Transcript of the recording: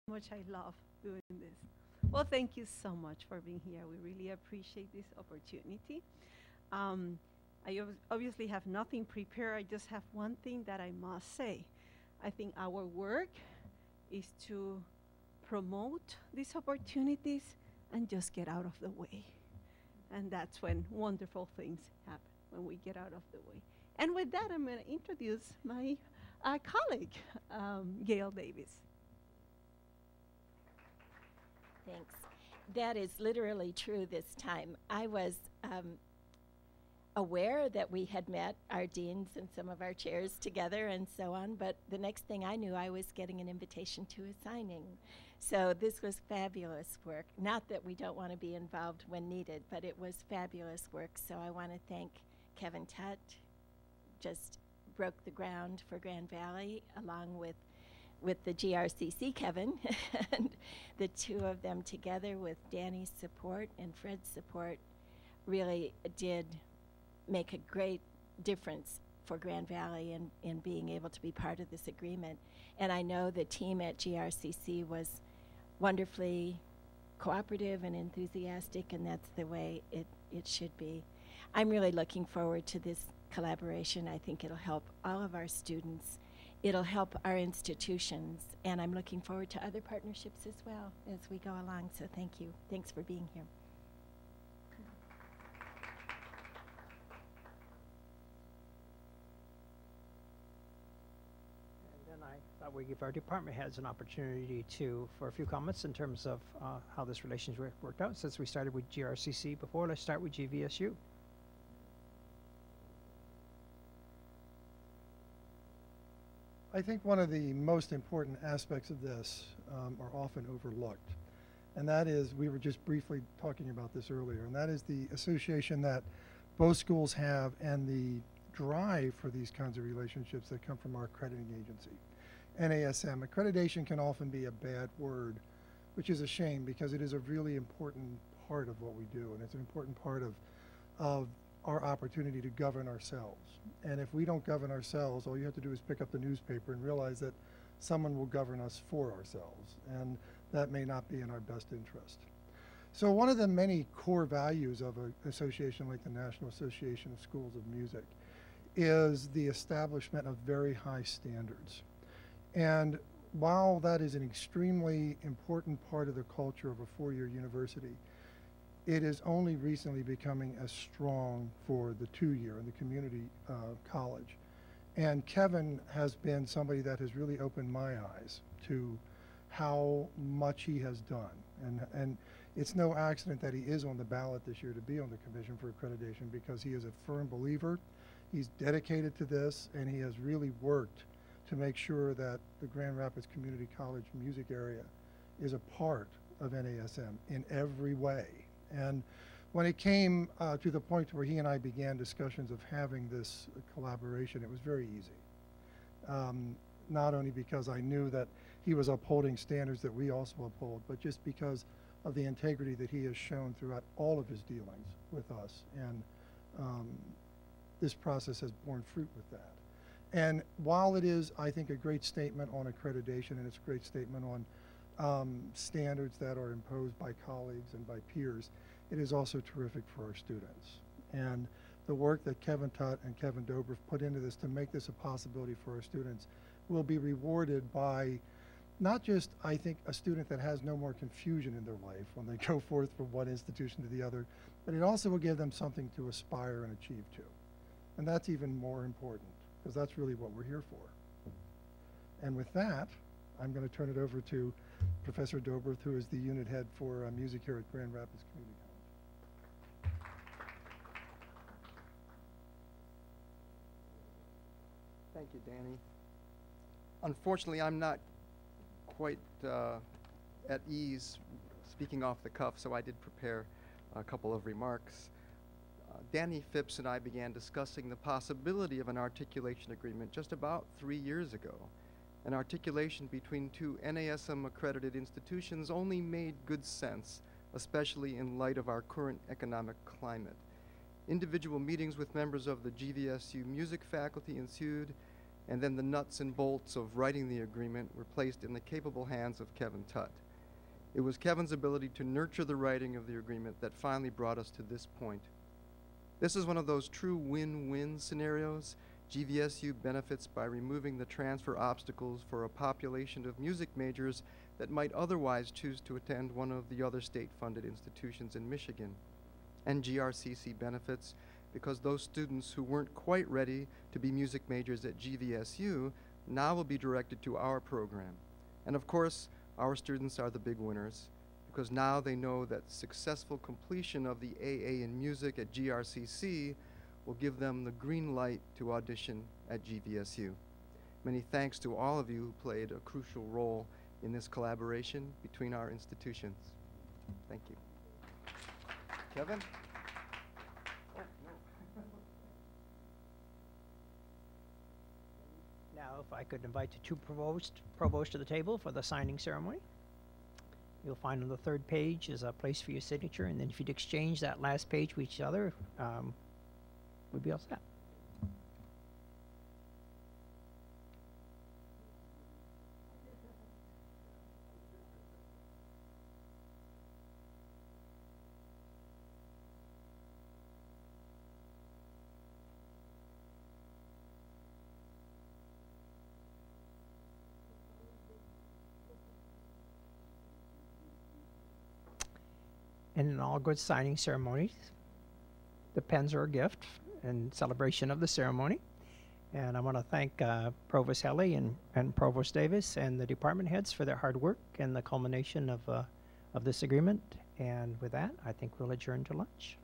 much I love doing this. Well, thank you so much for being here. We really appreciate this opportunity. Um, obviously have nothing prepared. I just have one thing that I must say. I think our work is to promote these opportunities and just get out of the way. And that's when wonderful things happen, when we get out of the way. And with that, I'm going to introduce my colleague, Gail Davis. Thanks. That is literally true this time. I was aware that we had met our deans and some of our chairs together and so on, but the next thing I knew, I was getting an invitation to a signing. So this was fabulous work. Not that we don't want to be involved when needed, but it was fabulous work. So I want to thank Kevin Tutt, just broke the ground for Grand Valley, along with the GRCC, Kevin, and the two of them together with Danny's support and Fred's support really did make a great difference for Grand Valley in being able to be part of this agreement. And I know the team at GRCC was wonderfully cooperative and enthusiastic, and that's the way it should be. I'm really looking forward to this collaboration. I think it'll help all of our students. It'll help our institutions, and I'm looking forward to other partnerships as well as we go along. So thank you. Thanks for being here. And then I thought we'd give our department heads an opportunity for a few comments in terms of how this relationship worked out. Since we started with GRCC before, let's start with GVSU. I think one of the most important aspects of this are often overlooked, and that is, we were just briefly talking about this earlier, and that is the association that both schools have and the drive for these kinds of relationships that come from our accrediting agency. NASM, accreditation can often be a bad word, which is a shame because it is a really important part of what we do, and it's an important part of our opportunity to govern ourselves. And if we don't govern ourselves, all you have to do is pick up the newspaper and realize that someone will govern us for ourselves, and that may not be in our best interest. So one of the many core values of an association like the National Association of Schools of Music is the establishment of very high standards. And while that is an extremely important part of the culture of a four-year university, it is only recently becoming as strong for the two-year and the community college. And Kevin has been somebody that has really opened my eyes to how much he has done. And it's no accident that he is on the ballot this year to be on the Commission for Accreditation, because he is a firm believer. He's dedicated to this, and he has really worked to make sure that the Grand Rapids Community College music area is a part of NASM in every way. And when it came to the point where he and I began discussions of having this collaboration, it was very easy. Not only because I knew that he was upholding standards that we also uphold, but just because of the integrity that he has shown throughout all of his dealings with us. And this process has borne fruit with that. And while it is, I think, a great statement on accreditation, and it's a great statement on standards that are imposed by colleagues and by peers, it is also terrific for our students. And the work that Kevin Tutt and Kevin Dobrev put into this to make this a possibility for our students will be rewarded by not just, I think, a student that has no more confusion in their life when they go forth from one institution to the other, but it also will give them something to aspire and achieve to. And that's even more important, because that's really what we're here for. And with that, I'm going to turn it over to Professor Dobrev, who is the unit head for music here at Grand Rapids Community College. Thank you, Danny. Unfortunately, I'm not quite at ease speaking off the cuff, so I did prepare a couple of remarks. Danny Phipps and I began discussing the possibility of an articulation agreement just about 3 years ago. An articulation between two NASM accredited institutions only made good sense, especially in light of our current economic climate. Individual meetings with members of the GVSU music faculty ensued, and then the nuts and bolts of writing the agreement were placed in the capable hands of Kevin Tutt. It was Kevin's ability to nurture the writing of the agreement that finally brought us to this point. This is one of those true win-win scenarios. GVSU benefits by removing the transfer obstacles for a population of music majors that might otherwise choose to attend one of the other state-funded institutions in Michigan. And GRCC benefits because those students who weren't quite ready to be music majors at GVSU now will be directed to our program. And of course, our students are the big winners because now they know that successful completion of the AA in music at GRCC will give them the green light to audition at GVSU. Many thanks to all of you who played a crucial role in this collaboration between our institutions. Thank you. Kevin? Oh, no. Now, if I could invite the two provosts to the table for the signing ceremony. You'll find on the third page is a place for your signature, and then if you'd exchange that last page with each other, we'd be all set. And in all good signing ceremonies, the pens are a gift in celebration of the ceremony. And I want to thank Provost Helly and Provost Davis and the department heads for their hard work and the culmination of this agreement. And with that, I think we'll adjourn to lunch.